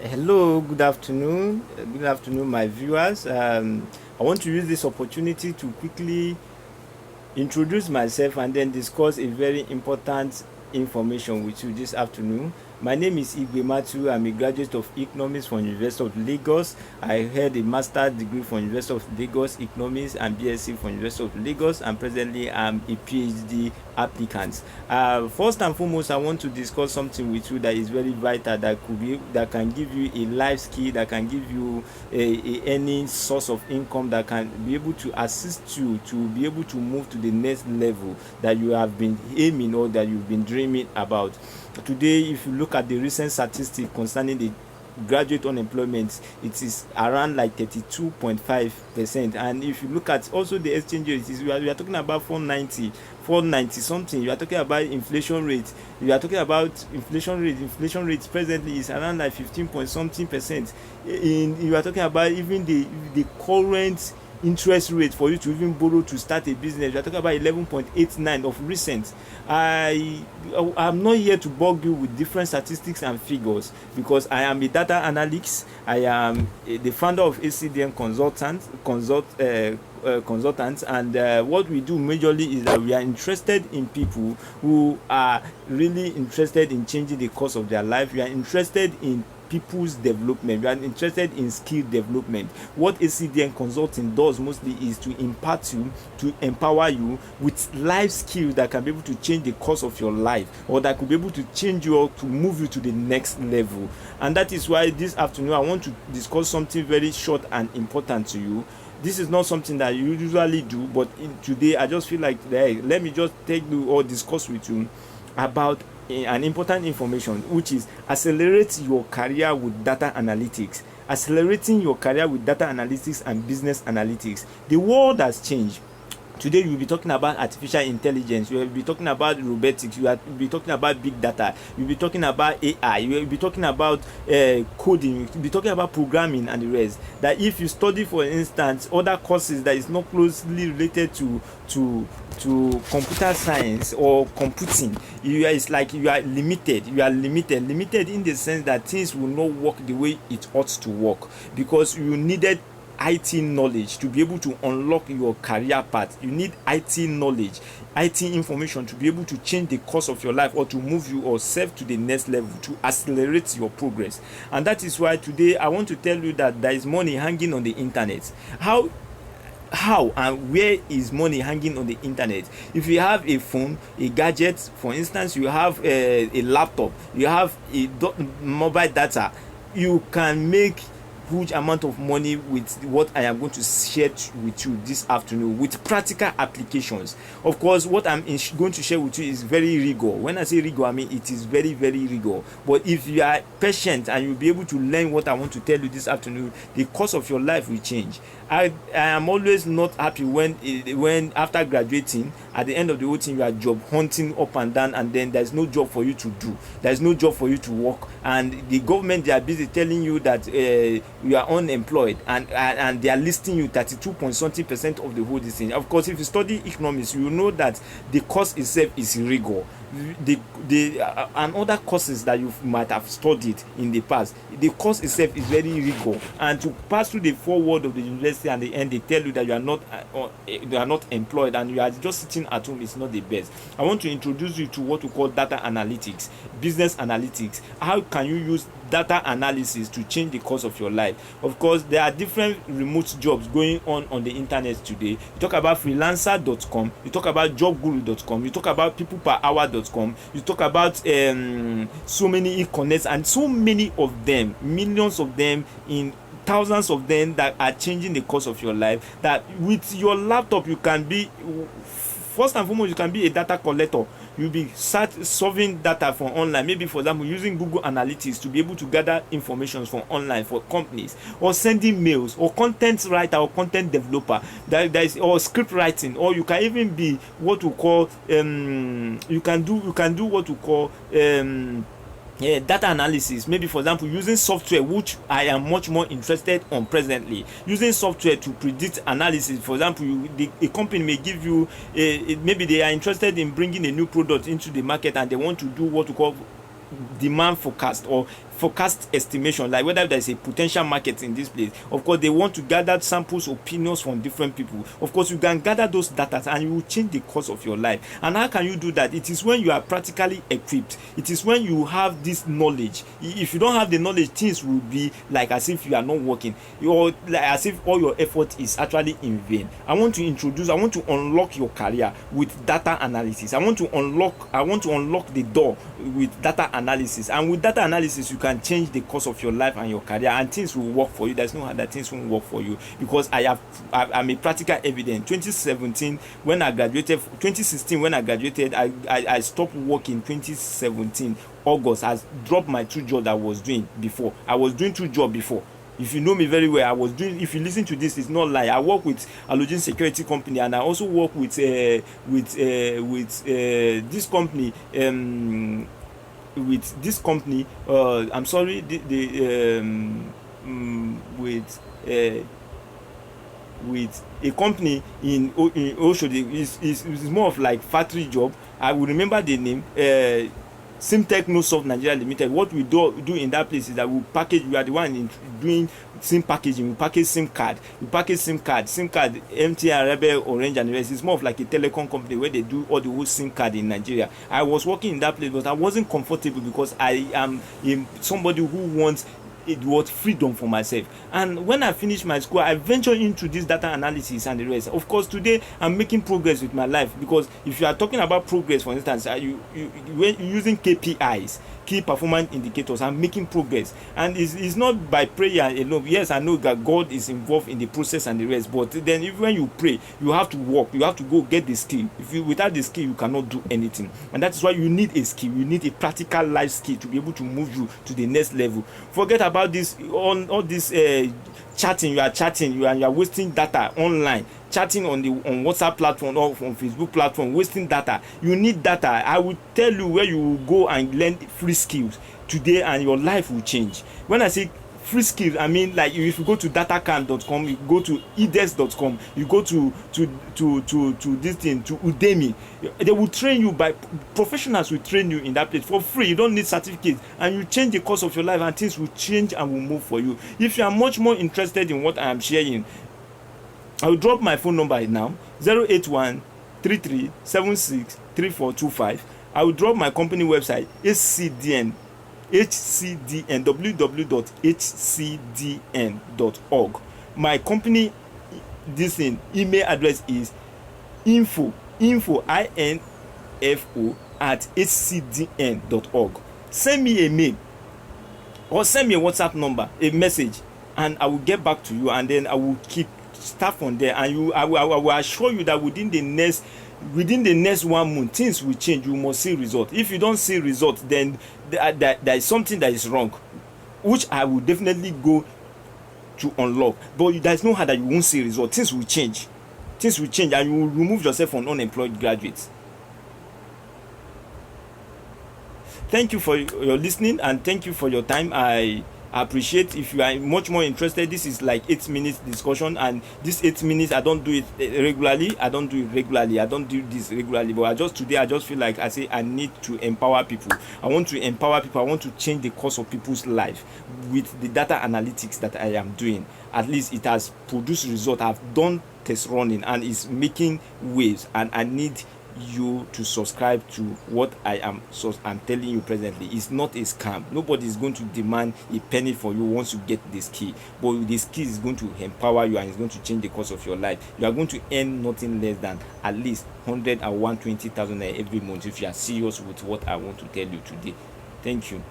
Hello, good afternoon. Good afternoon, my viewers. I want to use this opportunity to quickly introduce myself and then discuss a very important information with you this afternoon. My name is Igwe Matthew. I'm a graduate of economics from University of Lagos. I held a master's degree from University of Lagos economics and BSc from University of Lagos, and presently I'm a PhD applicant. First and foremost, I want to discuss something with you that is very vital, that can give you a life skill, that can give you any source of income, that can be able to assist you to be able to move to the next level that you have been aiming or that you've been dreaming about. Today, if you look at the recent statistic concerning the graduate unemployment, it is around like 32.5%. And if you look at also the exchange rate, we are talking about 490 something. You are talking about inflation rate. You are talking about inflation rate presently is around like 15 point something percent. You are talking about even the current interest rate for you to even borrow to start a business. We are talking about 11.89 of recent. I'm not here to bug you with different statistics and figures, because I am a data analyst. I am the founder of ACDM consultants, and what we do majorly is that we are interested in people who are really interested in changing the course of their life. We are interested in people's development. We are interested in skill development. What ACDN consulting does mostly is to impart you, to empower you with life skills that can be able to change the course of your life, or that could be able to change you or to move you to the next level. And that is why this afternoon I want to discuss something very short and important to you. This is not something that you usually do, but today I just feel like, hey, let me just take you or discuss with you about an important information, which is accelerate your career with data analytics. Accelerating your career with data analytics and business analytics. The world has changed. Today we'll be talking about artificial intelligence, we'll be talking about robotics, we'll be talking about big data, we'll be talking about AI, we'll be talking about coding, we'll be talking about programming and the rest. That if you study, for instance, other courses that is not closely related to computer science or computing, it's like you are limited in the sense that things will not work the way it ought to work, because you needed IT knowledge to be able to unlock your career path. You need IT knowledge, IT information to be able to change the course of your life, or to move you or serve to the next level, to accelerate your progress. And that is why today I want to tell you that there is money hanging on the internet. How and where is money hanging on the internet? If you have a phone, a gadget, for instance, you have a laptop, you have a mobile data, you can make huge amount of money with what I am going to share with you this afternoon, with practical applications. Of course, what I'm going to share with you is very rigor. When I say rigor, I mean it is very, very rigor. But if you are patient and you'll be able to learn what I want to tell you this afternoon, the course of your life will change. I am always not happy when after graduating, at the end of the whole thing, you are job hunting up and down, and then there's no job for you to do, there's no job for you to work, and the government, they are busy telling you that you are unemployed, and they are listing you 32 point something percent of the whole thing. Of course, if you study economics, you know that the course itself is rigor. And other courses that you might have studied in the past, the course itself is very rigor. And to pass through the forward of the university, and the end they tell you that you are not employed and you are just sitting at home, is not the best. I want to introduce you to what we call data analytics, business analytics. How can you use data analysis to change the course of your life? Of course, there are different remote jobs going on the internet today. You talk about freelancer.com, you talk about jobguru.com, you talk about peopleperhour.com, you talk about so many e-connects, and so many of them, millions of them, in thousands of them, that are changing the course of your life. That with your laptop, you can be, first and foremost, you can be a data collector. You'll be solving data from online, maybe for example using Google Analytics to be able to gather information from online for companies, or sending mails, or content writer or content developer, or script writing, or you can even be what we call you can do what we call data analysis, maybe for example using software, which I am much more interested on presently, using software to predict analysis. For example, a company may give you maybe they are interested in bringing a new product into the market, and they want to do what we call demand forecast, or forecast estimation, like whether there's a potential market in this place. Of course, they want to gather samples, opinions from different people. Of course, you can gather those data and you will change the course of your life. And how can you do that? It is when you are practically equipped. It is when you have this knowledge. If you don't have the knowledge, things will be like as if you are not working, or like as if all your effort is actually in vain. I want to unlock your career with data analysis. I want to unlock the door with data analysis. And with data analysis, you can change the course of your life and your career, and things will work for you. There's no other things won't work for you, because I'm a practical evidence. 2016 when I graduated, I stopped working 2017 August. I dropped my 2 jobs I was doing before. I was doing 2 jobs before. If you know me very well, I was doing, if you listen to this, it's not lie. I work with Alogene Security Company, and I also work with this company, I'm sorry, with a company in Oshodi. It's more of like factory job. I will remember the name. Simtech No Soft Nigeria Limited. What we do in that place is that we are the one in doing SIM packaging. We package SIM card, MTN, Rebel, Orange, and the rest. It's more of like a telecom company where they do all the whole SIM card in Nigeria. I was working in that place, but I wasn't comfortable because I am somebody who wants it was freedom for myself. And when I finished my school, I ventured into this data analysis and the rest. Of course, today I'm making progress with my life, because if you are talking about progress, for instance, you using KPIs, key performance indicators, I'm making progress. And it's not by prayer alone. Yes, I know that God is involved in the process and the rest, but then even when you pray, you have to work, you have to go get the skill. Without the skill, you cannot do anything. And that is why you need a skill. You need a practical life skill to be able to move you to the next level. Forget about this, all this chatting. You are wasting data online, chatting on WhatsApp platform or on Facebook platform, wasting data. You need data. I will tell you where you will go and learn free skills today, and your life will change. When I say free skills, I mean, like, if you go to datacamp.com, you go to edex.com, you go to this thing, to Udemy, they will train you. By professionals will train you in that place for free. You don't need certificates, and you change the course of your life, and things will change and will move for you. If you are much more interested in what I am sharing, I will drop my phone number now, 081 3376 3425. I will drop my company website, www.hcdn.org. My company email address is info at hcdn.org. Send me a mail or send me a WhatsApp number, a message, and I will get back to you, and then I will start from there. And I will assure you that within the next 1 month, things will change. You must see result. If you don't see result, then there is something that is wrong, which I will definitely go to unlock. But there is no how that you won't see result. Things will change, and you will remove yourself from unemployed graduates. Thank you for your listening, and thank you for your time. I appreciate. If you are much more interested, this is like 8 minutes discussion, and this 8 minutes, I don't do it regularly. I don't do this regularly, but today I just feel like I need to empower people. I want to empower people. I want to change the course of people's life with the data analytics that I am doing. At least it has produced result. I've done test running, and it's making waves, and I need you to subscribe to what I'm telling you presently. It's not a scam. Nobody is going to demand a penny for you once you get this key, but this key is going to empower you, and it's going to change the course of your life. You are going to earn nothing less than at least 120,000 every month if you are serious with what I want to tell you today. Thank you.